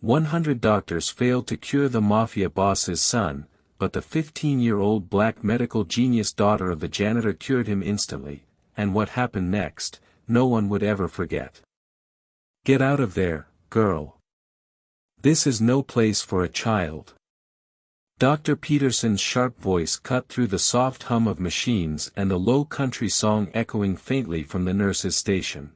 100 doctors failed to cure the mafia boss's son, but the 15-year-old black medical genius daughter of the janitor cured him instantly, and what happened next, no one would ever forget. Get out of there, girl. This is no place for a child. Dr. Peterson's sharp voice cut through the soft hum of machines and the low country song echoing faintly from the nurse's station.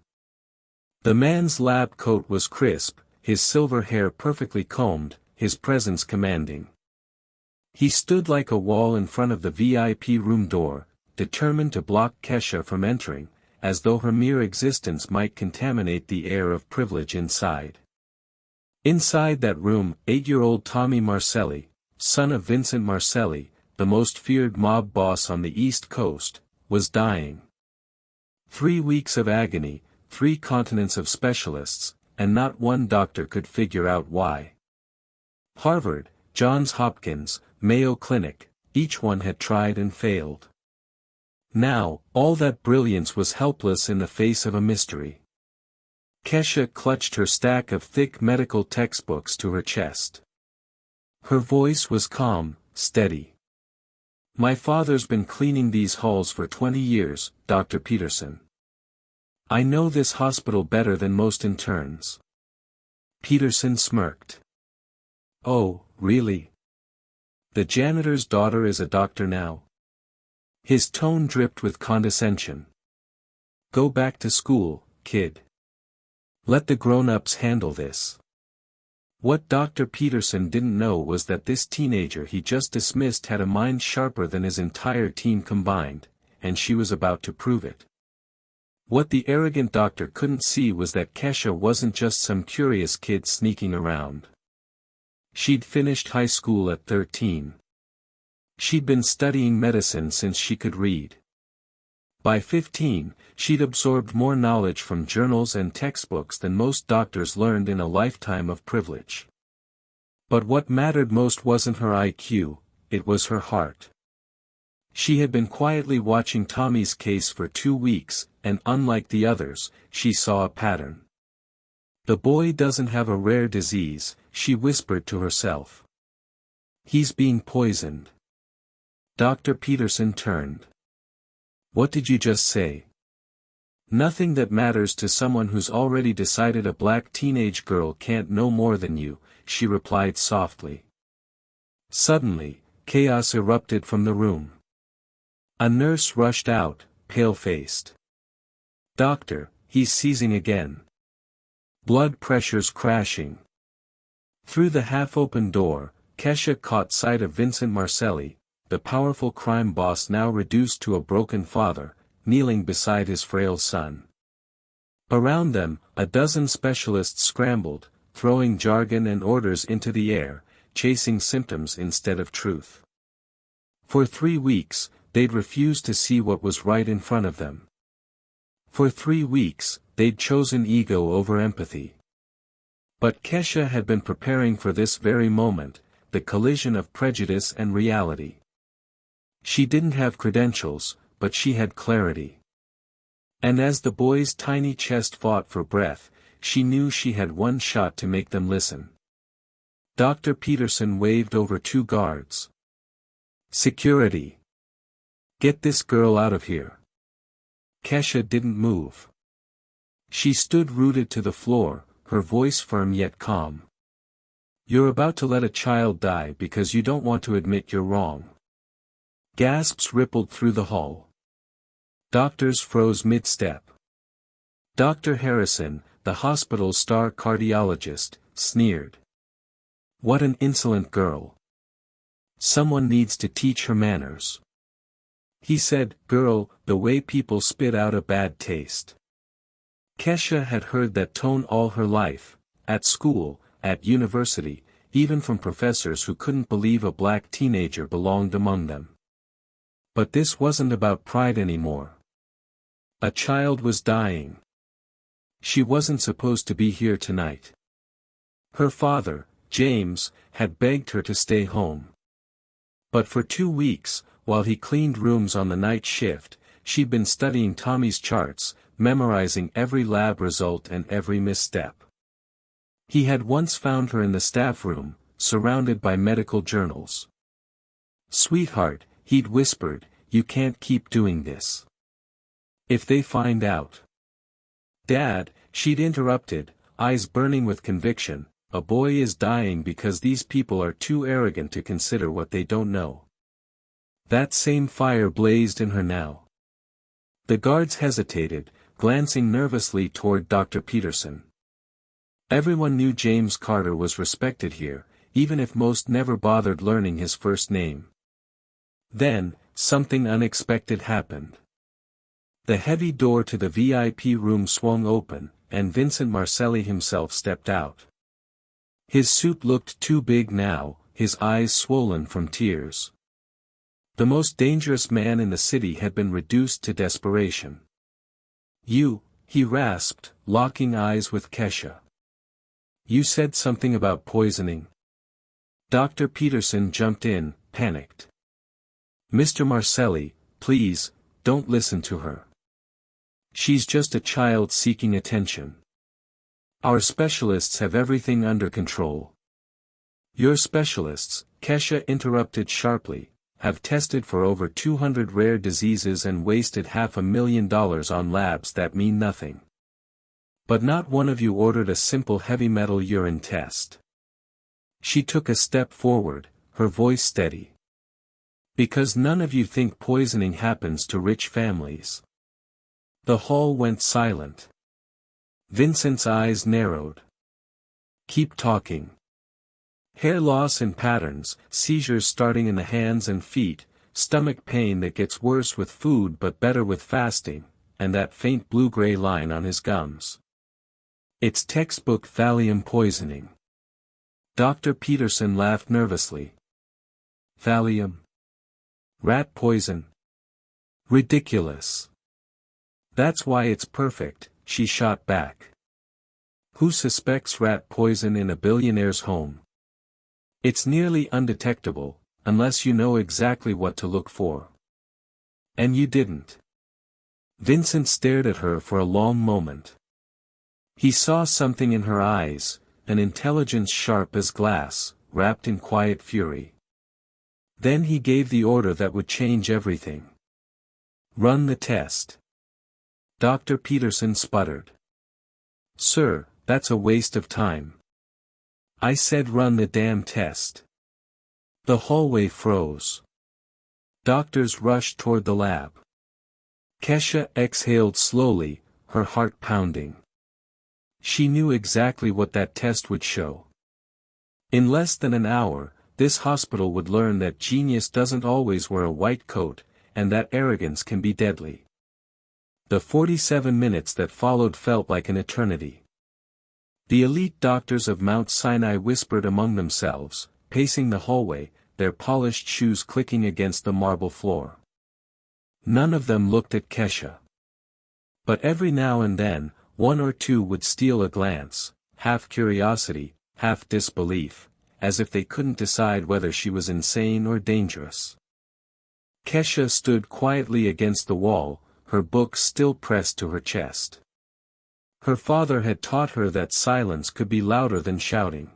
The man's lab coat was crisp, his silver hair perfectly combed, his presence commanding. He stood like a wall in front of the VIP room door, determined to block Kesha from entering, as though her mere existence might contaminate the air of privilege inside. Inside that room, 8-year-old Tommy Marcelli, son of Vincent Marcelli, the most feared mob boss on the East Coast, was dying. 3 weeks of agony, 3 continents of specialists, and not one doctor could figure out why. Harvard, Johns Hopkins, Mayo Clinic, each one had tried and failed. Now, all that brilliance was helpless in the face of a mystery. Kesha clutched her stack of thick medical textbooks to her chest. Her voice was calm, steady. My father's been cleaning these halls for 20 years, Dr. Peterson. I know this hospital better than most interns. Peterson smirked. Oh, really? The janitor's daughter is a doctor now? His tone dripped with condescension. Go back to school, kid. Let the grown-ups handle this. What Dr. Peterson didn't know was that this teenager he just dismissed had a mind sharper than his entire team combined, and she was about to prove it. What the arrogant doctor couldn't see was that Kesha wasn't just some curious kid sneaking around. She'd finished high school at 13. She'd been studying medicine since she could read. By 15, she'd absorbed more knowledge from journals and textbooks than most doctors learned in a lifetime of privilege. But what mattered most wasn't her IQ, it was her heart. She had been quietly watching Tommy's case for 2 weeks, and unlike the others, she saw a pattern. The boy doesn't have a rare disease, she whispered to herself. He's being poisoned. Dr. Peterson turned. What did you just say? Nothing that matters to someone who's already decided a black teenage girl can't know more than you, she replied softly. Suddenly, chaos erupted from the room. A nurse rushed out, pale-faced. Doctor, he's seizing again. Blood pressure's crashing. Through the half-open door, Kesha caught sight of Vincent Marcelli, the powerful crime boss now reduced to a broken father, kneeling beside his frail son. Around them, a dozen specialists scrambled, throwing jargon and orders into the air, chasing symptoms instead of truth. For 3 weeks, they'd refused to see what was right in front of them. For 3 weeks, they'd chosen ego over empathy. But Kesha had been preparing for this very moment, the collision of prejudice and reality. She didn't have credentials, but she had clarity. And as the boy's tiny chest fought for breath, she knew she had one shot to make them listen. Dr. Peterson waved over 2 guards. Security. Get this girl out of here. Kesha didn't move. She stood rooted to the floor, her voice firm yet calm. You're about to let a child die because you don't want to admit you're wrong. Gasps rippled through the hall. Doctors froze mid-step. Dr. Harrison, the hospital's star cardiologist, sneered. What an insolent girl. Someone needs to teach her manners. He said, girl, the way people spit out a bad taste. Kesha had heard that tone all her life, at school, at university, even from professors who couldn't believe a black teenager belonged among them. But this wasn't about pride anymore. A child was dying. She wasn't supposed to be here tonight. Her father, James, had begged her to stay home. But for 2 weeks, while he cleaned rooms on the night shift, she'd been studying Tommy's charts, memorizing every lab result and every misstep. He had once found her in the staff room, surrounded by medical journals. "Sweetheart," he'd whispered, "you can't keep doing this. If they find out." "Dad," she'd interrupted, eyes burning with conviction, "a boy is dying because these people are too arrogant to consider what they don't know." That same fire blazed in her now. The guards hesitated, glancing nervously toward Dr. Peterson. Everyone knew James Carter was respected here, even if most never bothered learning his first name. Then, something unexpected happened. The heavy door to the VIP room swung open, and Vincent Marcelli himself stepped out. His suit looked too big now, his eyes swollen from tears. The most dangerous man in the city had been reduced to desperation. "You," he rasped, locking eyes with Kesha. "You said something about poisoning." Dr. Peterson jumped in, panicked. "Mr. Marcelli, please, don't listen to her. She's just a child seeking attention. Our specialists have everything under control." "Your specialists," Kesha interrupted sharply, "have tested for over 200 rare diseases and wasted $500,000 on labs that mean nothing. But not one of you ordered a simple heavy metal urine test." She took a step forward, her voice steady. "Because none of you think poisoning happens to rich families." The hall went silent. Vincent's eyes narrowed. "Keep talking." "Hair loss in patterns, seizures starting in the hands and feet, stomach pain that gets worse with food but better with fasting, and that faint blue-gray line on his gums. It's textbook thallium poisoning." Dr. Peterson laughed nervously. "Thallium? Rat poison? Ridiculous." "That's why it's perfect," she shot back. "Who suspects rat poison in a billionaire's home? It's nearly undetectable, unless you know exactly what to look for. And you didn't." Vincent stared at her for a long moment. He saw something in her eyes, an intelligence sharp as glass, wrapped in quiet fury. Then he gave the order that would change everything. "Run the test." Dr. Peterson sputtered. "Sir, that's a waste of time." "I said run the damn test." The hallway froze. Doctors rushed toward the lab. Kesha exhaled slowly, her heart pounding. She knew exactly what that test would show. In less than an hour, this hospital would learn that genius doesn't always wear a white coat, and that arrogance can be deadly. The 47 minutes that followed felt like an eternity. The elite doctors of Mount Sinai whispered among themselves, pacing the hallway, their polished shoes clicking against the marble floor. None of them looked at Kesha. But every now and then, one or two would steal a glance, half curiosity, half disbelief, as if they couldn't decide whether she was insane or dangerous. Kesha stood quietly against the wall, her book still pressed to her chest. Her father had taught her that silence could be louder than shouting.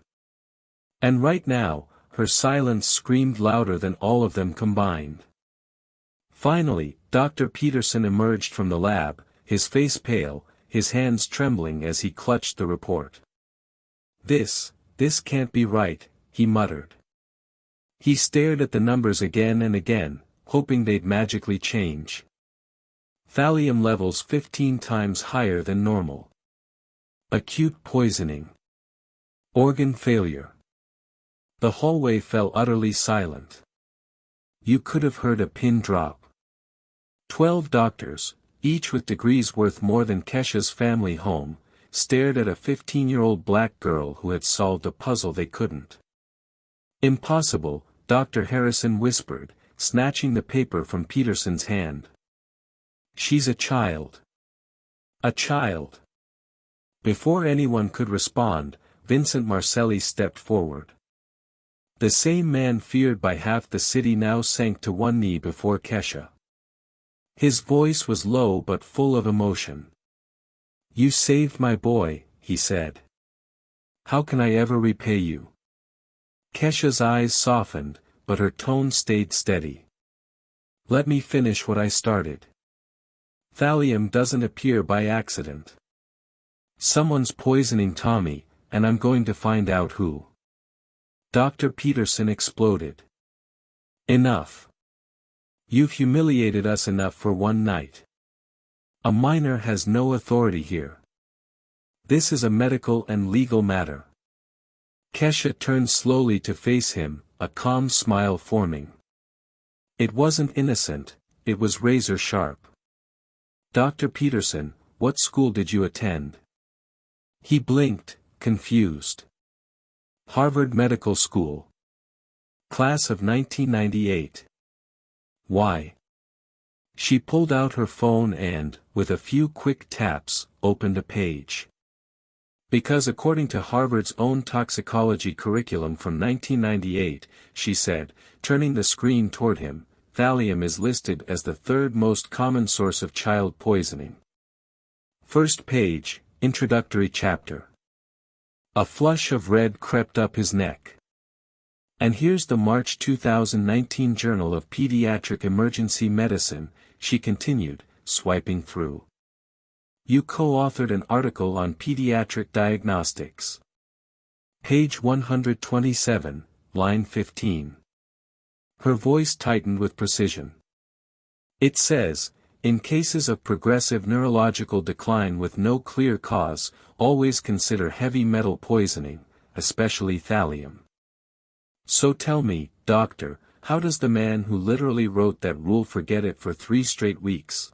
And right now, her silence screamed louder than all of them combined. Finally, Dr. Peterson emerged from the lab, his face pale, his hands trembling as he clutched the report. This can't be right," he muttered. He stared at the numbers again and again, hoping they'd magically change. Thallium levels 15 times higher than normal. Acute poisoning. Organ failure. The hallway fell utterly silent. You could have heard a pin drop. 12 doctors, each with degrees worth more than Kesha's family home, stared at a 15-year-old black girl who had solved a puzzle they couldn't. "Impossible," Dr. Harrison whispered, snatching the paper from Peterson's hand. "She's a child. A child." Before anyone could respond, Vincent Marcelli stepped forward. The same man feared by half the city now sank to one knee before Kesha. His voice was low but full of emotion. "You saved my boy," he said. How can I ever repay you? Kesha's eyes softened, but her tone stayed steady. Let me finish what I started. Thallium doesn't appear by accident. Someone's poisoning Tommy, and I'm going to find out who. Dr. Peterson exploded. Enough. You've humiliated us enough for one night. A minor has no authority here. This is a medical and legal matter. Kesha turned slowly to face him, a calm smile forming. It wasn't innocent, it was razor sharp. Dr. Peterson, what school did you attend? He blinked, confused. Harvard Medical School. Class of 1998. Why? She pulled out her phone and, with a few quick taps, opened a page. Because according to Harvard's own toxicology curriculum from 1998, she said, turning the screen toward him, thallium is listed as the third most common source of child poisoning. First page, introductory chapter. A flush of red crept up his neck. And here's the March 2019 Journal of Pediatric Emergency Medicine, she continued, swiping through. You co-authored an article on pediatric diagnostics. Page 127, line 15. Her voice tightened with precision. It says, in cases of progressive neurological decline with no clear cause, always consider heavy metal poisoning, especially thallium. So tell me, doctor, how does the man who literally wrote that rule forget it for 3 straight weeks?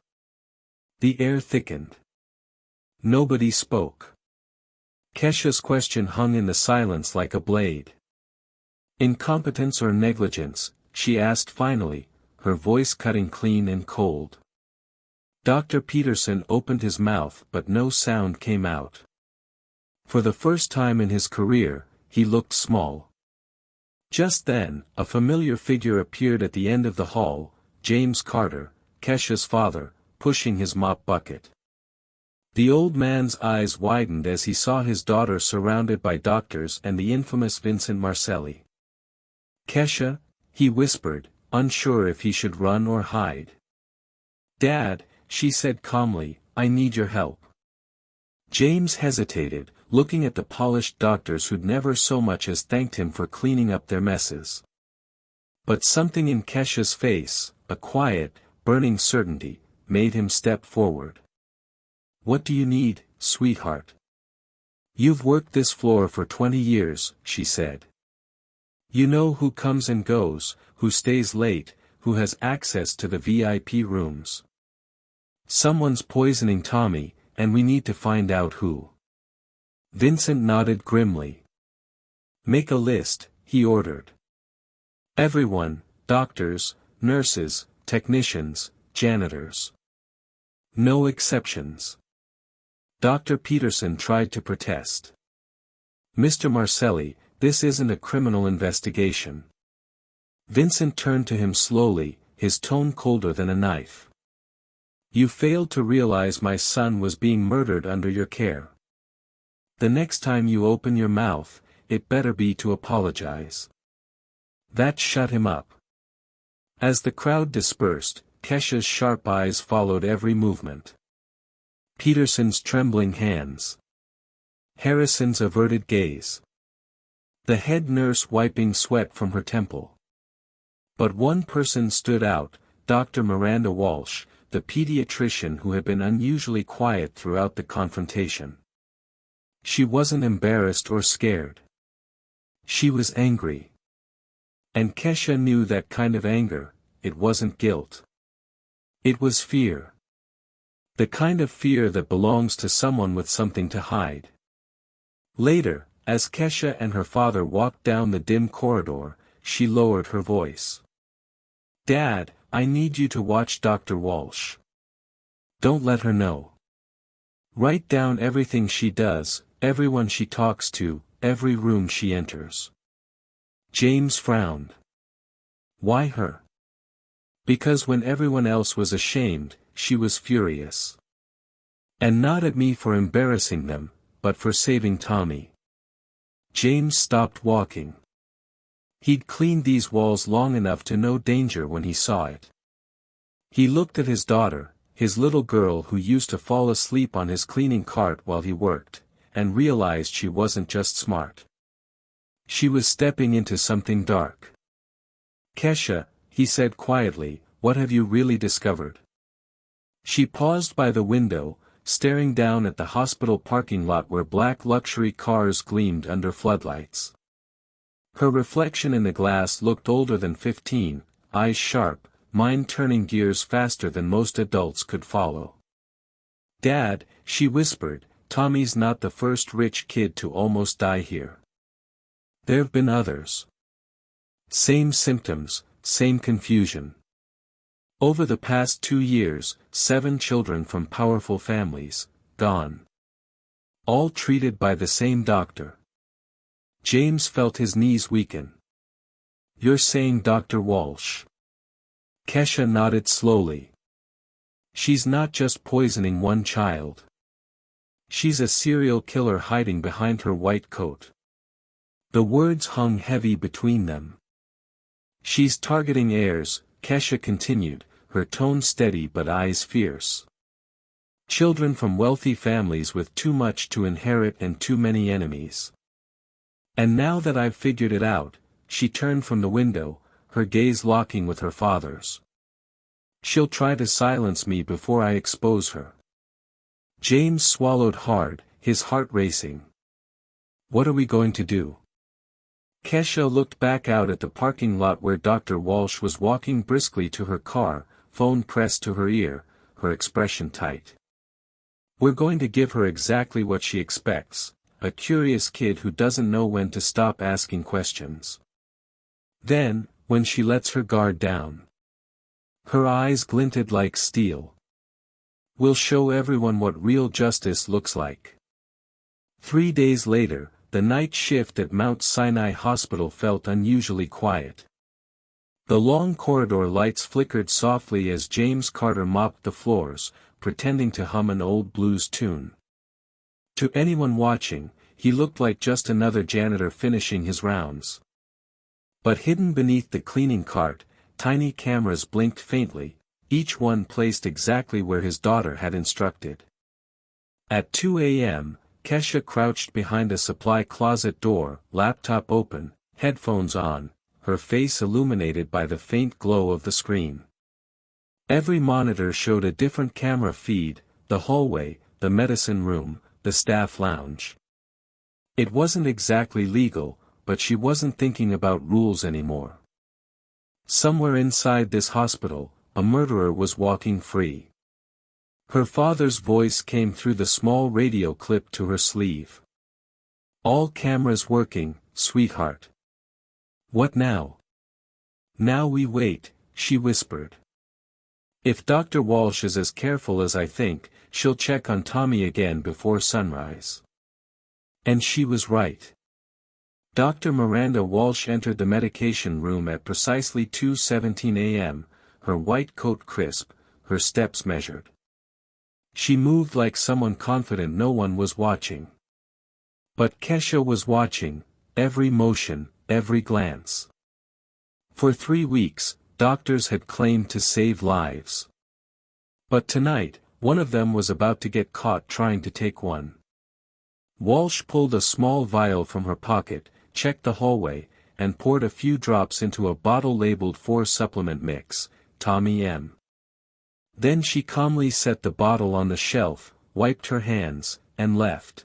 The air thickened. Nobody spoke. Kesha's question hung in the silence like a blade. Incompetence or negligence, she asked finally, her voice cutting clean and cold. Dr. Peterson opened his mouth but no sound came out. For the first time in his career, he looked small. Just then, a familiar figure appeared at the end of the hall, James Carter, Kesha's father, pushing his mop bucket. The old man's eyes widened as he saw his daughter surrounded by doctors and the infamous Vincent Marcelli. Kesha, he whispered, unsure if he should run or hide. Dad, she said calmly, I need your help. James hesitated, looking at the polished doctors who'd never so much as thanked him for cleaning up their messes. But something in Kesha's face, a quiet, burning certainty, made him step forward. What do you need, sweetheart? You've worked this floor for 20 years, she said. You know who comes and goes, who stays late, who has access to the VIP rooms. Someone's poisoning Tommy, and we need to find out who. Vincent nodded grimly. Make a list, he ordered. Everyone, doctors, nurses, technicians, janitors. No exceptions. Dr. Peterson tried to protest. Mr. Marcelli, this isn't a criminal investigation. Vincent turned to him slowly, his tone colder than a knife. You failed to realize my son was being murdered under your care. The next time you open your mouth, it better be to apologize. That shut him up. As the crowd dispersed, Kesha's sharp eyes followed every movement. Peterson's trembling hands. Harrison's averted gaze. The head nurse wiping sweat from her temple. But one person stood out, Dr. Miranda Walsh, the pediatrician who had been unusually quiet throughout the confrontation. She wasn't embarrassed or scared. She was angry. And Kesha knew that kind of anger, it wasn't guilt. It was fear. The kind of fear that belongs to someone with something to hide. Later, as Kesha and her father walked down the dim corridor, she lowered her voice. Dad, I need you to watch Dr. Walsh. Don't let her know. Write down everything she does, everyone she talks to, every room she enters. James frowned. Why her? Because when everyone else was ashamed, she was furious. And not at me for embarrassing them, but for saving Tommy. James stopped walking. He'd cleaned these walls long enough to know danger when he saw it. He looked at his daughter, his little girl who used to fall asleep on his cleaning cart while he worked, and realized she wasn't just smart. She was stepping into something dark. "Kesha," he said quietly, "what have you really discovered?" She paused by the window, staring down at the hospital parking lot where black luxury cars gleamed under floodlights. Her reflection in the glass looked older than 15, eyes sharp, mind turning gears faster than most adults could follow. "Dad," she whispered, "Tommy's not the first rich kid to almost die here. There've been others. Same symptoms, same confusion. Over the past 2 years, 7 children from powerful families, gone. All treated by the same doctor." James felt his knees weaken. "You're saying Dr. Walsh?" Kesha nodded slowly. "She's not just poisoning one child. She's a serial killer hiding behind her white coat." The words hung heavy between them. "She's targeting heirs," Kesha continued, her tone steady but eyes fierce. "Children from wealthy families with too much to inherit and too many enemies. And now that I've figured it out," she turned from the window, her gaze locking with her father's. "She'll try to silence me before I expose her." James swallowed hard, his heart racing. "What are we going to do?" Kesha looked back out at the parking lot where Dr. Walsh was walking briskly to her car, phone pressed to her ear, her expression tight. "We're going to give her exactly what she expects, a curious kid who doesn't know when to stop asking questions. Then, when she lets her guard down." Her eyes glinted like steel. "We'll show everyone what real justice looks like." 3 days later, the night shift at Mount Sinai Hospital felt unusually quiet. The long corridor lights flickered softly as James Carter mopped the floors, pretending to hum an old blues tune. To anyone watching, he looked like just another janitor finishing his rounds. But hidden beneath the cleaning cart, tiny cameras blinked faintly, each one placed exactly where his daughter had instructed. At 2 a.m., Kesha crouched behind a supply closet door, laptop open, headphones on, her face illuminated by the faint glow of the screen. Every monitor showed a different camera feed, the hallway, the medicine room, the staff lounge. It wasn't exactly legal, but she wasn't thinking about rules anymore. Somewhere inside this hospital, a murderer was walking free. Her father's voice came through the small radio clip to her sleeve. "All cameras working, sweetheart. What now?" "Now we wait," she whispered. "If Dr. Walsh is as careful as I think, she'll check on Tommy again before sunrise." And she was right. Dr. Miranda Walsh entered the medication room at precisely 2:17 a.m., her white coat crisp, her steps measured. She moved like someone confident no one was watching. But Kesha was watching, every motion, every glance. For 3 weeks, doctors had claimed to save lives. But tonight, one of them was about to get caught trying to take one. Walsh pulled a small vial from her pocket, checked the hallway, and poured a few drops into a bottle labeled for supplement mix, Tommy M. Then she calmly set the bottle on the shelf, wiped her hands, and left.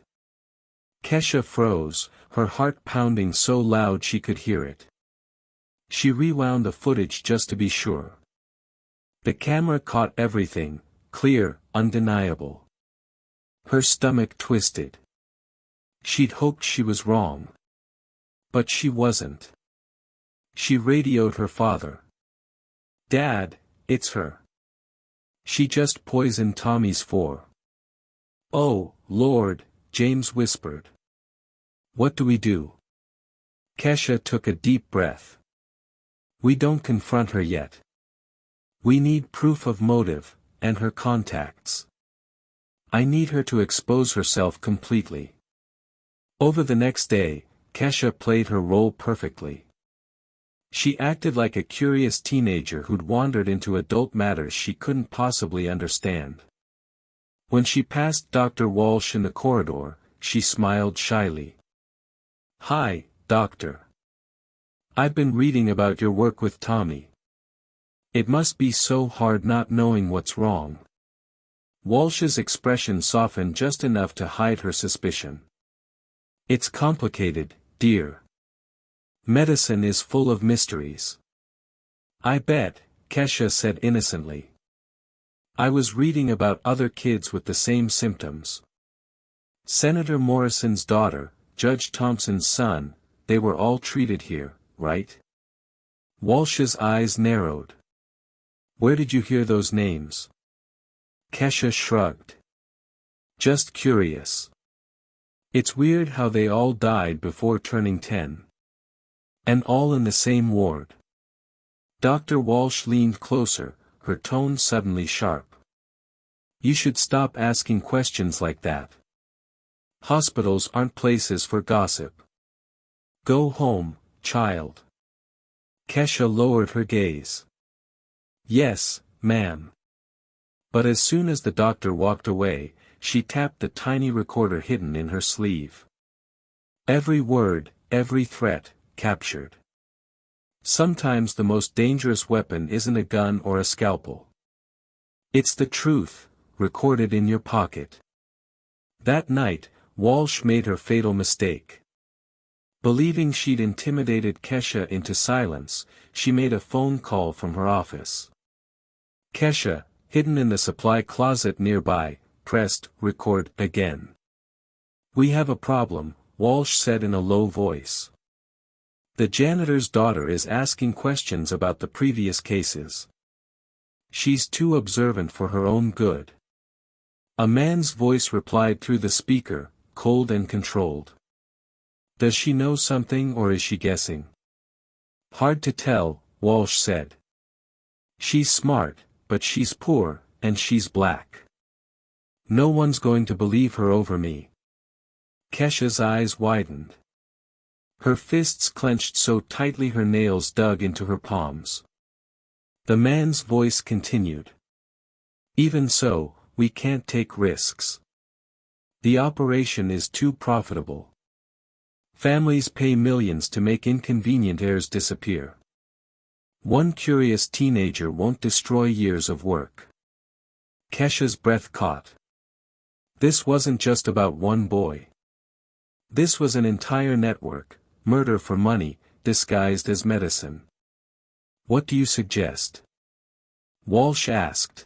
Kesha froze, her heart pounding so loud she could hear it. She rewound the footage just to be sure. The camera caught everything, clear, undeniable. Her stomach twisted. She'd hoped she was wrong. But she wasn't. She radioed her father. "Dad, it's her. She just poisoned Tommy's 4." "Oh, Lord," James whispered. "What do we do?" Kesha took a deep breath. "We don't confront her yet. We need proof of motive, and her contacts. I need her to expose herself completely." Over the next day, Kesha played her role perfectly. She acted like a curious teenager who'd wandered into adult matters she couldn't possibly understand. When she passed Dr. Walsh in the corridor, she smiled shyly. "Hi, Doctor. I've been reading about your work with Tommy. It must be so hard not knowing what's wrong." Walsh's expression softened just enough to hide her suspicion. "It's complicated, dear. Medicine is full of mysteries." "I bet," Kesha said innocently. "I was reading about other kids with the same symptoms. Senator Morrison's daughter, Judge Thompson's son, they were all treated here, right?" Walsh's eyes narrowed. "Where did you hear those names?" Kesha shrugged. "Just curious. It's weird how they all died before turning 10. And all in the same ward." Dr. Walsh leaned closer, her tone suddenly sharp. "You should stop asking questions like that. Hospitals aren't places for gossip. Go home, child." Kesha lowered her gaze. "Yes, ma'am." But as soon as the doctor walked away, she tapped the tiny recorder hidden in her sleeve. Every word, every threat, captured. Sometimes the most dangerous weapon isn't a gun or a scalpel. It's the truth, recorded in your pocket. That night, Walsh made her fatal mistake. Believing she'd intimidated Kesha into silence, she made a phone call from her office. Kesha, hidden in the supply closet nearby, pressed record again. "We have a problem," Walsh said in a low voice. "The janitor's daughter is asking questions about the previous cases. She's too observant for her own good." A man's voice replied through the speaker, cold and controlled. "Does she know something or is she guessing?" "Hard to tell," Walsh said. "She's smart, but she's poor, and she's black. No one's going to believe her over me." Kesha's eyes widened. Her fists clenched so tightly her nails dug into her palms. The man's voice continued. "Even so, we can't take risks. The operation is too profitable. Families pay millions to make inconvenient heirs disappear. One curious teenager won't destroy years of work." Kesha's breath caught. This wasn't just about one boy. This was an entire network, murder for money, disguised as medicine. "What do you suggest?" Walsh asked.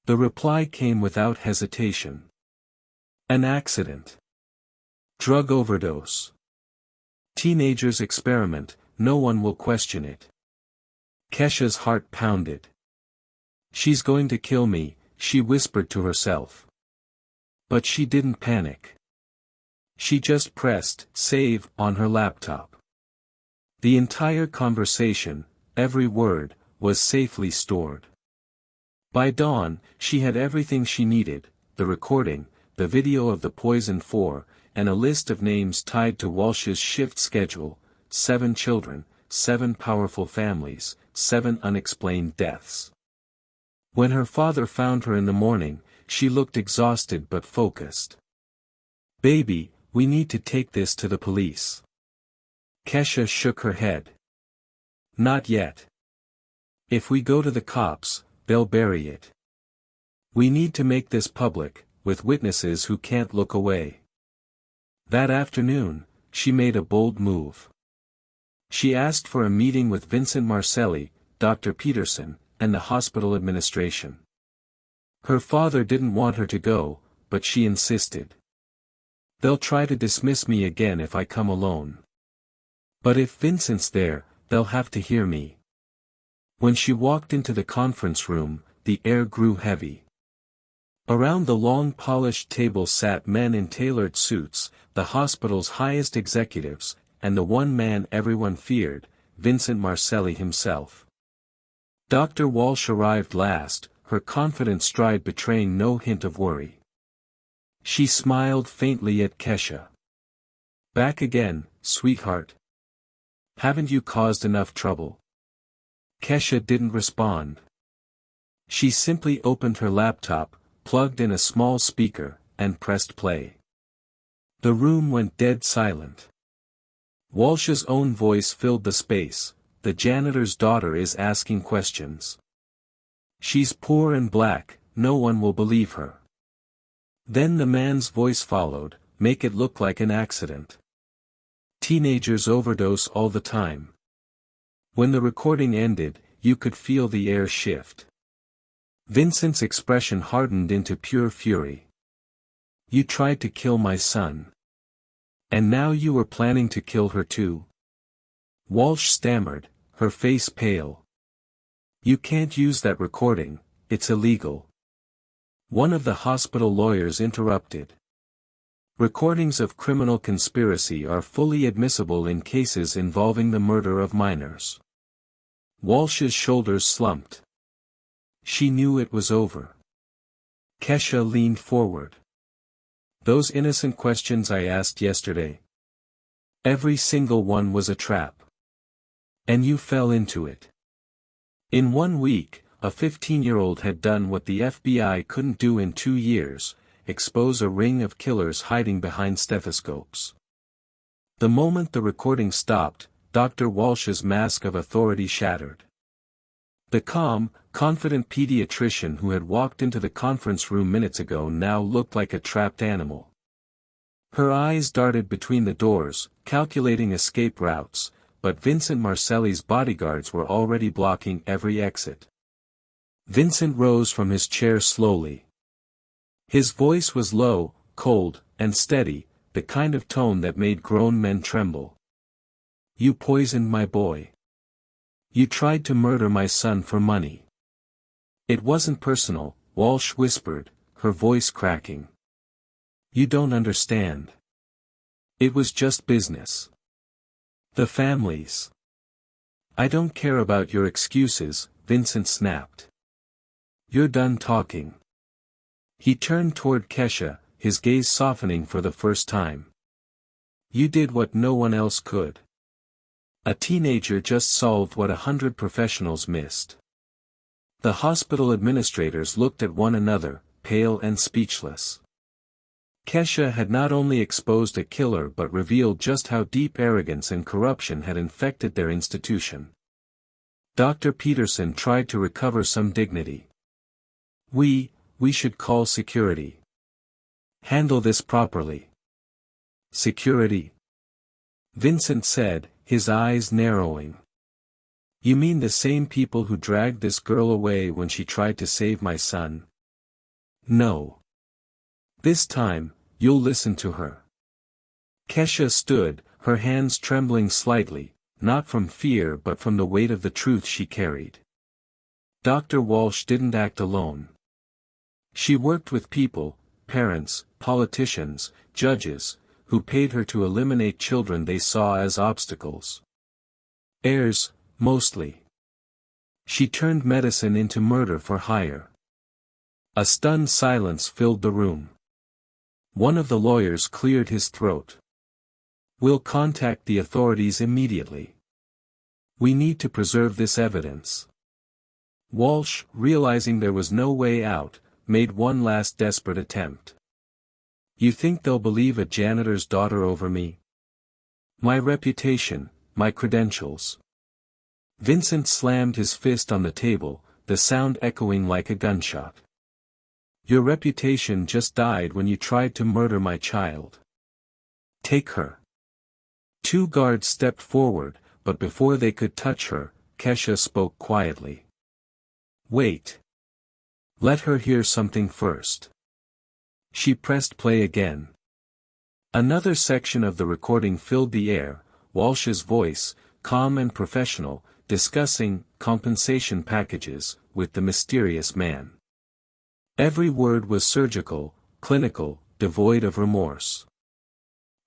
The reply came without hesitation. "An accident. Drug overdose. Teenagers experiment, no one will question it." Kesha's heart pounded. "She's going to kill me," she whispered to herself. But she didn't panic. She just pressed save on her laptop. The entire conversation, every word, was safely stored. By dawn, she had everything she needed: the recording, the video of the Poison 4, and a list of names tied to Walsh's shift schedule: 7 children, 7 powerful families, 7 unexplained deaths. When her father found her in the morning, she looked exhausted but focused. "Baby, we need to take this to the police." Kesha shook her head. "Not yet. If we go to the cops, they'll bury it. We need to make this public, with witnesses who can't look away." That afternoon, she made a bold move. She asked for a meeting with Vincent Marcelli, Dr. Peterson, and the hospital administration. Her father didn't want her to go, but she insisted. "They'll try to dismiss me again if I come alone. But if Vincent's there, they'll have to hear me." When she walked into the conference room, the air grew heavy. Around the long polished table sat men in tailored suits, the hospital's highest executives, and the one man everyone feared, Vincent Marcelli himself. Dr. Walsh arrived last, her confident stride betraying no hint of worry. She smiled faintly at Kesha. "Back again, sweetheart? Haven't you caused enough trouble?" Kesha didn't respond. She simply opened her laptop, plugged in a small speaker, and pressed play. The room went dead silent. Walsh's own voice filled the space. "The janitor's daughter is asking questions. She's poor and black, no one will believe her." Then the man's voice followed, "Make it look like an accident. Teenagers overdose all the time." When the recording ended, you could feel the air shift. Vincent's expression hardened into pure fury. "You tried to kill my son. And now you were planning to kill her too?" Walsh stammered, her face pale. "You can't use that recording, it's illegal." One of the hospital lawyers interrupted. "Recordings of criminal conspiracy are fully admissible in cases involving the murder of minors." Walsh's shoulders slumped. She knew it was over. Kesha leaned forward. "Those innocent questions I asked yesterday. Every single one was a trap. And you fell into it. In 1 week, a 15-year-old had done what the FBI couldn't do in 2 years, expose a ring of killers hiding behind stethoscopes." The moment the recording stopped, Dr. Walsh's mask of authority shattered. The calm, confident pediatrician who had walked into the conference room minutes ago now looked like a trapped animal. Her eyes darted between the doors, calculating escape routes, but Vincent Marcelli's bodyguards were already blocking every exit. Vincent rose from his chair slowly. His voice was low, cold, and steady, the kind of tone that made grown men tremble. "You poisoned my boy. You tried to murder my son for money." "It wasn't personal," Walsh whispered, her voice cracking. "You don't understand. It was just business. The families." "I don't care about your excuses," Vincent snapped. "You're done talking." He turned toward Kesha, his gaze softening for the first time. "You did what no one else could. A teenager just solved what 100 professionals missed." The hospital administrators looked at one another, pale and speechless. Kesha had not only exposed a killer but revealed just how deep arrogance and corruption had infected their institution. Dr. Peterson tried to recover some dignity. We should call security. Handle this properly." "Security?" Vincent said, his eyes narrowing. "You mean the same people who dragged this girl away when she tried to save my son?" "No. This time, you'll listen to her." Kesha stood, her hands trembling slightly, not from fear but from the weight of the truth she carried. Dr. Walsh didn't act alone. She worked with people, parents, politicians, judges, who paid her to eliminate children they saw as obstacles. Heirs, mostly. She turned medicine into murder for hire. A stunned silence filled the room. One of the lawyers cleared his throat. "We'll contact the authorities immediately. We need to preserve this evidence." Walsh, realizing there was no way out, made one last desperate attempt. "You think they'll believe a janitor's daughter over me? My reputation, my credentials." Vincent slammed his fist on the table, the sound echoing like a gunshot. "Your reputation just died when you tried to murder my child. Take her." 2 guards stepped forward, but before they could touch her, Kesha spoke quietly. "Wait. Let her hear something first." She pressed play again. Another section of the recording filled the air, Walsh's voice, calm and professional, discussing compensation packages with the mysterious man. Every word was surgical, clinical, devoid of remorse.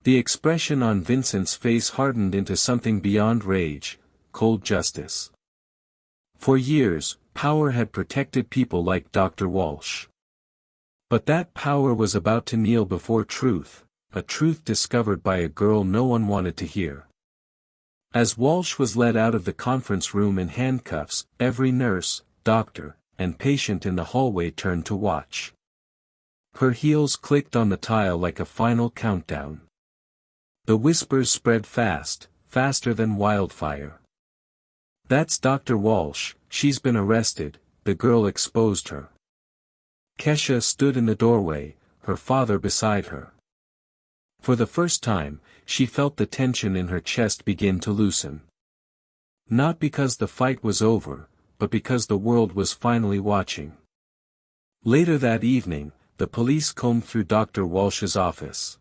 The expression on Vincent's face hardened into something beyond rage, cold justice. For years, power had protected people like Dr. Walsh. But that power was about to kneel before truth, a truth discovered by a girl no one wanted to hear. As Walsh was led out of the conference room in handcuffs, every nurse, doctor, and patient in the hallway turned to watch. Her heels clicked on the tile like a final countdown. The whispers spread fast, faster than wildfire. "That's Dr. Walsh, she's been arrested," the girl exposed her. Kesha stood in the doorway, her father beside her. For the first time, she felt the tension in her chest begin to loosen. Not because the fight was over, but because the world was finally watching. Later that evening, the police combed through Dr. Walsh's office.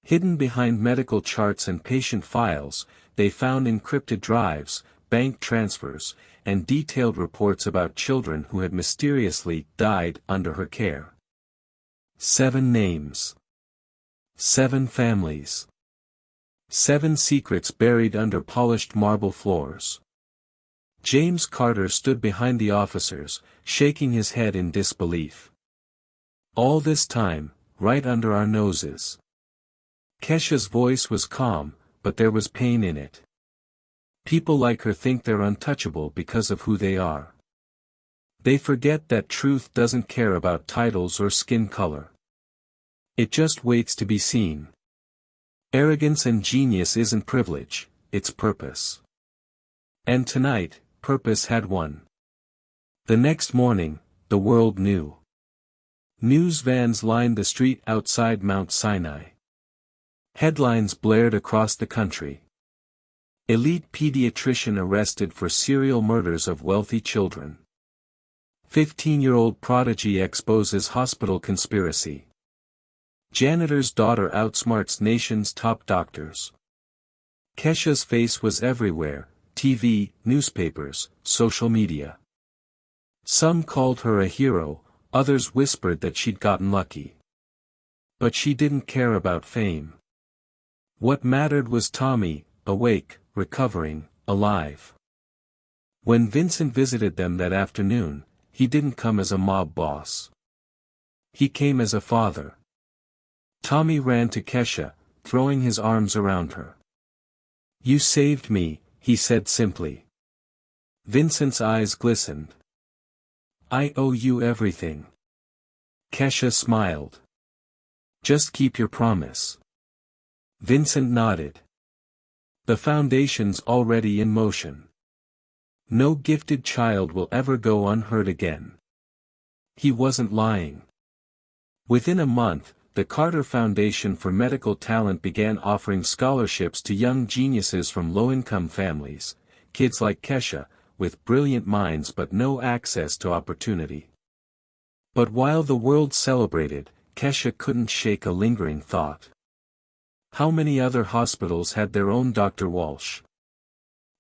Hidden behind medical charts and patient files, they found encrypted drives, bank transfers, and detailed reports about children who had mysteriously died under her care. 7 names. 7 families. 7 secrets buried under polished marble floors. James Carter stood behind the officers, shaking his head in disbelief. "All this time, right under our noses." Kesha's voice was calm, but there was pain in it. "People like her think they're untouchable because of who they are. They forget that truth doesn't care about titles or skin color. It just waits to be seen. Arrogance and genius isn't privilege, it's purpose." And tonight, purpose had won. The next morning, the world knew. News vans lined the street outside Mount Sinai. Headlines blared across the country. Elite pediatrician arrested for serial murders of wealthy children. 15-year-old prodigy exposes hospital conspiracy. Janitor's daughter outsmarts nation's top doctors. Kesha's face was everywhere: TV, newspapers, social media. Some called her a hero, others whispered that she'd gotten lucky. But she didn't care about fame. What mattered was Tommy, awake, recovering, alive. When Vincent visited them that afternoon, he didn't come as a mob boss. He came as a father. Tommy ran to Kesha, throwing his arms around her. "You saved me," he said simply. Vincent's eyes glistened. "I owe you everything." Kesha smiled. "Just keep your promise." Vincent nodded. "The foundation's already in motion. No gifted child will ever go unheard again." He wasn't lying. Within a month, the Carter Foundation for Medical Talent began offering scholarships to young geniuses from low-income families, kids like Kesha, with brilliant minds but no access to opportunity. But while the world celebrated, Kesha couldn't shake a lingering thought. How many other hospitals had their own Dr. Walsh?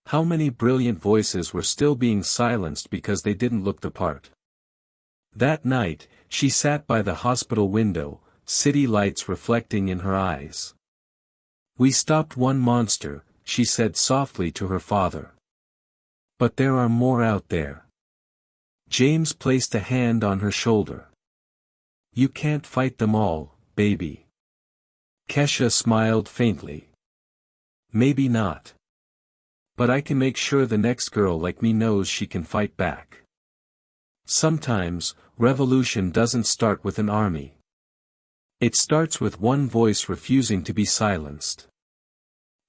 How many brilliant voices were still being silenced because they didn't look the part? That night, she sat by the hospital window, city lights reflecting in her eyes. "We stopped one monster," she said softly to her father. "But there are more out there." James placed a hand on her shoulder. "You can't fight them all, baby." Kesha smiled faintly. "Maybe not. But I can make sure the next girl like me knows she can fight back. Sometimes, revolution doesn't start with an army. It starts with one voice refusing to be silenced."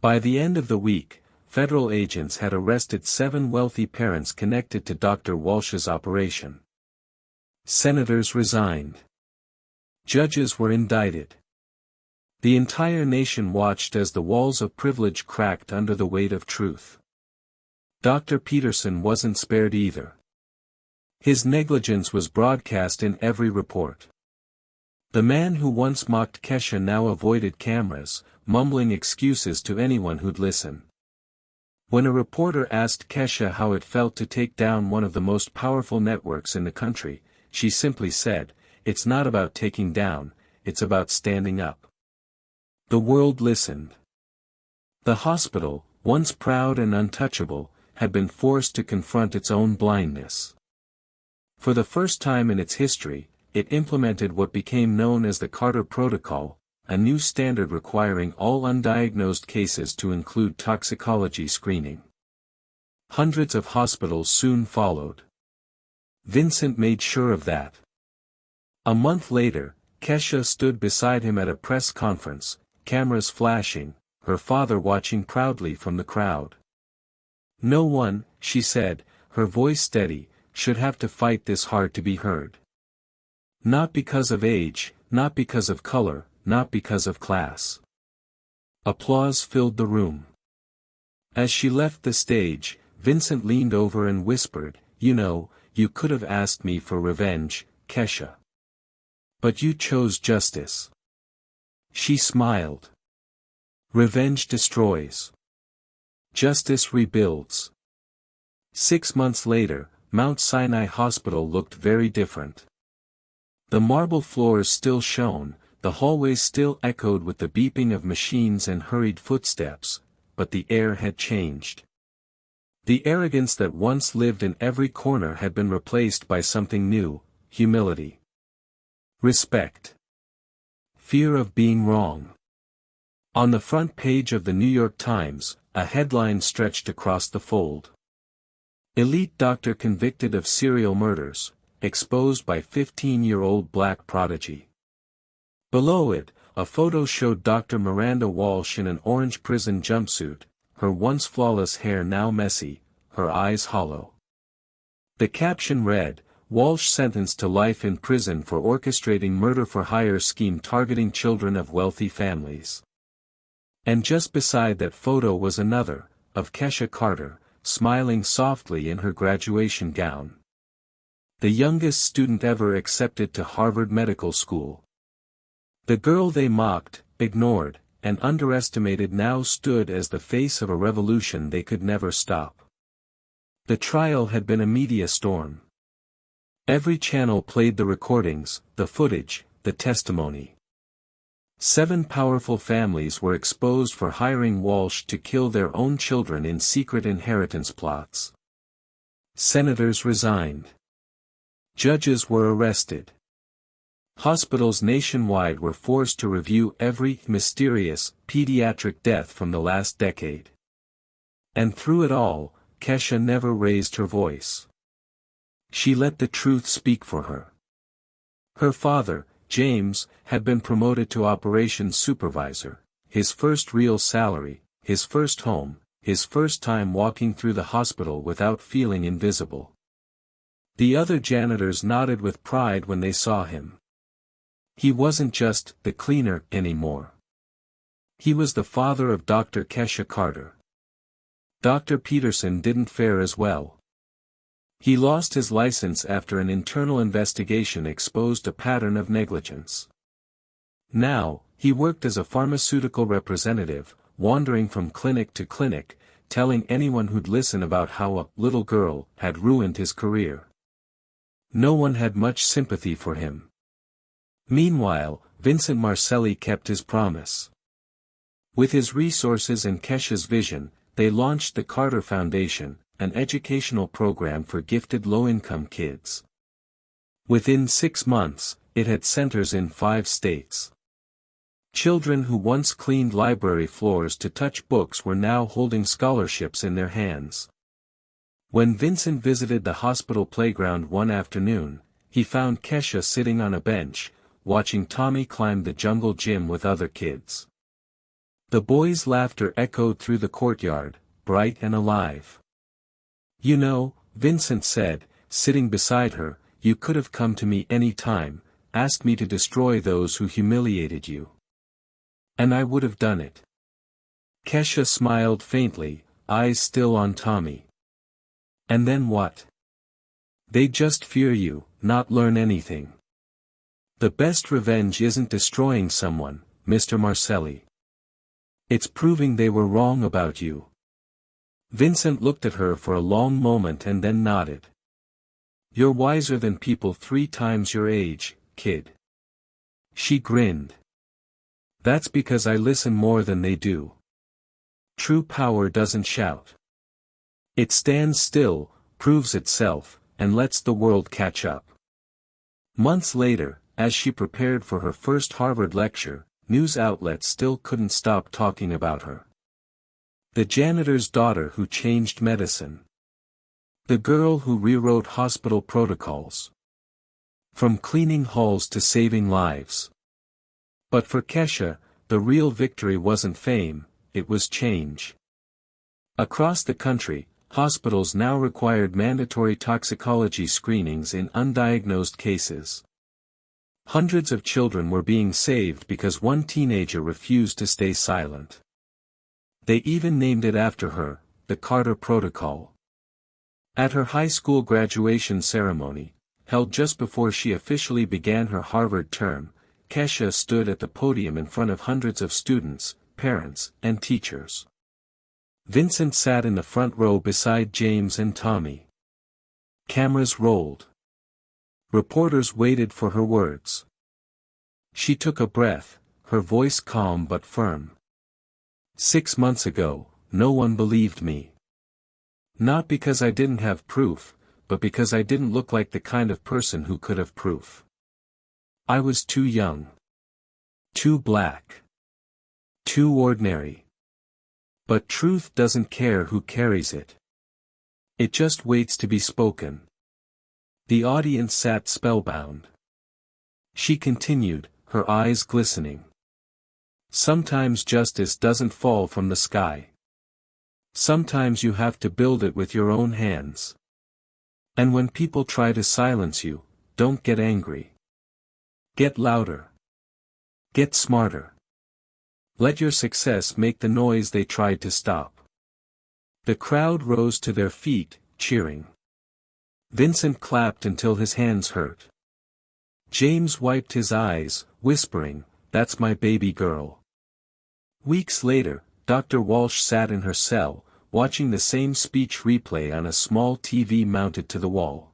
By the end of the week, federal agents had arrested 7 wealthy parents connected to Dr. Walsh's operation. Senators resigned. Judges were indicted. The entire nation watched as the walls of privilege cracked under the weight of truth. Dr. Peterson wasn't spared either. His negligence was broadcast in every report. The man who once mocked Kesha now avoided cameras, mumbling excuses to anyone who'd listen. When a reporter asked Kesha how it felt to take down one of the most powerful networks in the country, she simply said, "It's not about taking down, it's about standing up." The world listened. The hospital, once proud and untouchable, had been forced to confront its own blindness. For the first time in its history, it implemented what became known as the Carter Protocol, a new standard requiring all undiagnosed cases to include toxicology screening. Hundreds of hospitals soon followed. Vincent made sure of that. A month later, Kesha stood beside him at a press conference, cameras flashing, her father watching proudly from the crowd. "No one," she said, her voice steady, "should have to fight this hard to be heard. Not because of age, not because of color, not because of class." Applause filled the room. As she left the stage, Vincent leaned over and whispered, "You know, you could have asked me for revenge, Kesha. But you chose justice." She smiled. Revenge destroys. Justice rebuilds. 6 months later, Mount Sinai Hospital looked very different. The marble floors still shone, the hallways still echoed with the beeping of machines and hurried footsteps, but the air had changed. The arrogance that once lived in every corner had been replaced by something new: humility. Respect. Fear of being wrong. On the front page of the New York Times, a headline stretched across the fold. "Elite doctor convicted of serial murders, exposed by 15-year-old black prodigy." Below it, a photo showed Dr. Miranda Walsh in an orange prison jumpsuit, her once flawless hair now messy, her eyes hollow. The caption read, "Walsh sentenced to life in prison for orchestrating murder-for-hire scheme targeting children of wealthy families." And just beside that photo was another, of Kesha Carter, smiling softly in her graduation gown. The youngest student ever accepted to Harvard Medical School. The girl they mocked, ignored, and underestimated now stood as the face of a revolution they could never stop. The trial had been a media storm. Every channel played the recordings, the footage, the testimony. 7 powerful families were exposed for hiring Walsh to kill their own children in secret inheritance plots. Senators resigned. Judges were arrested. Hospitals nationwide were forced to review every mysterious, pediatric death from the last decade. And through it all, Kesha never raised her voice. She let the truth speak for her. Her father, James, had been promoted to operations supervisor, his first real salary, his first home, his first time walking through the hospital without feeling invisible. The other janitors nodded with pride when they saw him. He wasn't just the cleaner anymore. He was the father of Dr. Kesha Carter. Dr. Peterson didn't fare as well. He lost his license after an internal investigation exposed a pattern of negligence. Now, he worked as a pharmaceutical representative, wandering from clinic to clinic, telling anyone who'd listen about how a little girl had ruined his career. No one had much sympathy for him. Meanwhile, Vincent Marcelli kept his promise. With his resources and Kesha's vision, they launched the Carter Foundation, an educational program for gifted low-income kids. Within 6 months, it had centers in 5 states. Children who once cleaned library floors to touch books were now holding scholarships in their hands. When Vincent visited the hospital playground one afternoon, he found Kesha sitting on a bench, watching Tommy climb the jungle gym with other kids. The boys' laughter echoed through the courtyard, bright and alive. "You know," Vincent said, sitting beside her, "you could have come to me any time, asked me to destroy those who humiliated you. And I would have done it." Kesha smiled faintly, eyes still on Tommy. "And then what? They just fear you, not learn anything. The best revenge isn't destroying someone, Mr. Marcelli. It's proving they were wrong about you." Vincent looked at her for a long moment and then nodded. "You're wiser than people 3 times your age, kid." She grinned. "That's because I listen more than they do. True power doesn't shout. It stands still, proves itself, and lets the world catch up." Months later, as she prepared for her first Harvard lecture, news outlets still couldn't stop talking about her. The janitor's daughter who changed medicine. The girl who rewrote hospital protocols. From cleaning halls to saving lives. But for Kesha, the real victory wasn't fame, it was change. Across the country, hospitals now required mandatory toxicology screenings in undiagnosed cases. Hundreds of children were being saved because one teenager refused to stay silent. They even named it after her, the Carter Protocol. At her high school graduation ceremony, held just before she officially began her Harvard term, Kesha stood at the podium in front of hundreds of students, parents, and teachers. Vincent sat in the front row beside James and Tommy. Cameras rolled. Reporters waited for her words. She took a breath, her voice calm but firm. 6 months ago, no one believed me. Not because I didn't have proof, but because I didn't look like the kind of person who could have proof. I was too young. Too black. Too ordinary. But truth doesn't care who carries it. It just waits to be spoken. The audience sat spellbound. She continued, her eyes glistening. Sometimes justice doesn't fall from the sky. Sometimes you have to build it with your own hands. And when people try to silence you, don't get angry. Get louder. Get smarter. Let your success make the noise they tried to stop. The crowd rose to their feet, cheering. Vincent clapped until his hands hurt. James wiped his eyes, whispering, "That's my baby girl." Weeks later, Dr. Walsh sat in her cell, watching the same speech replay on a small TV mounted to the wall.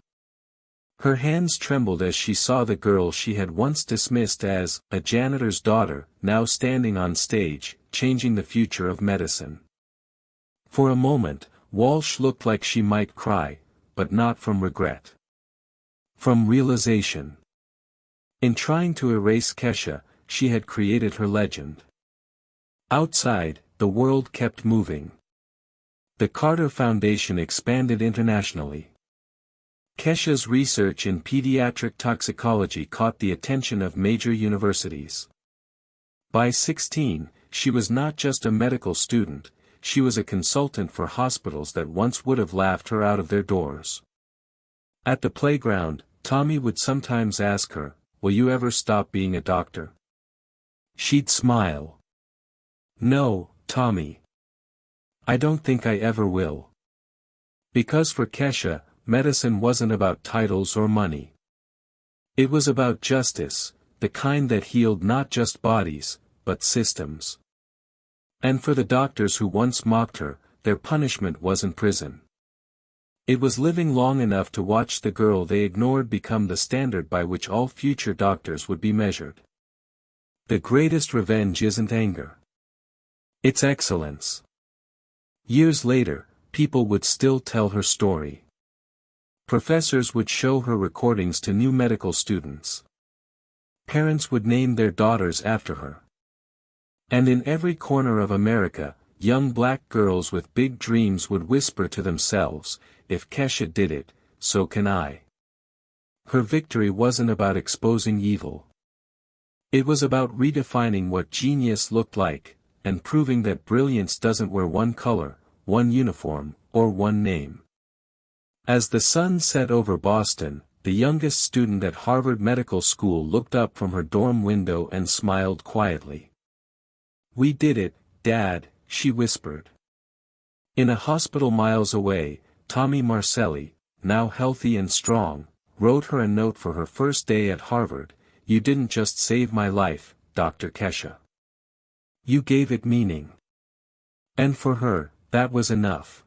Her hands trembled as she saw the girl she had once dismissed as a janitor's daughter, now standing on stage, changing the future of medicine. For a moment, Walsh looked like she might cry, but not from regret. From realization. In trying to erase Kesha, she had created her legend. Outside, the world kept moving. The Carter Foundation expanded internationally. Kesha's research in pediatric toxicology caught the attention of major universities. By 16, she was not just a medical student, she was a consultant for hospitals that once would have laughed her out of their doors. At the playground, Tommy would sometimes ask her, "Will you ever stop being a doctor?" She'd smile. "No, Tommy. I don't think I ever will." Because for Kesha, medicine wasn't about titles or money. It was about justice, the kind that healed not just bodies, but systems. And for the doctors who once mocked her, their punishment wasn't prison. It was living long enough to watch the girl they ignored become the standard by which all future doctors would be measured. The greatest revenge isn't anger. It's excellence. Years later, people would still tell her story. Professors would show her recordings to new medical students. Parents would name their daughters after her. And in every corner of America, young black girls with big dreams would whisper to themselves, "If Kesha did it, so can I." Her victory wasn't about exposing evil. It was about redefining what genius looked like, and proving that brilliance doesn't wear one color, one uniform, or one name. As the sun set over Boston, the youngest student at Harvard Medical School looked up from her dorm window and smiled quietly. "We did it, Dad," she whispered. In a hospital miles away, Tommy Marcelli, now healthy and strong, wrote her a note for her first day at Harvard, "You didn't just save my life, Dr. Kesha. You gave it meaning." And for her, that was enough.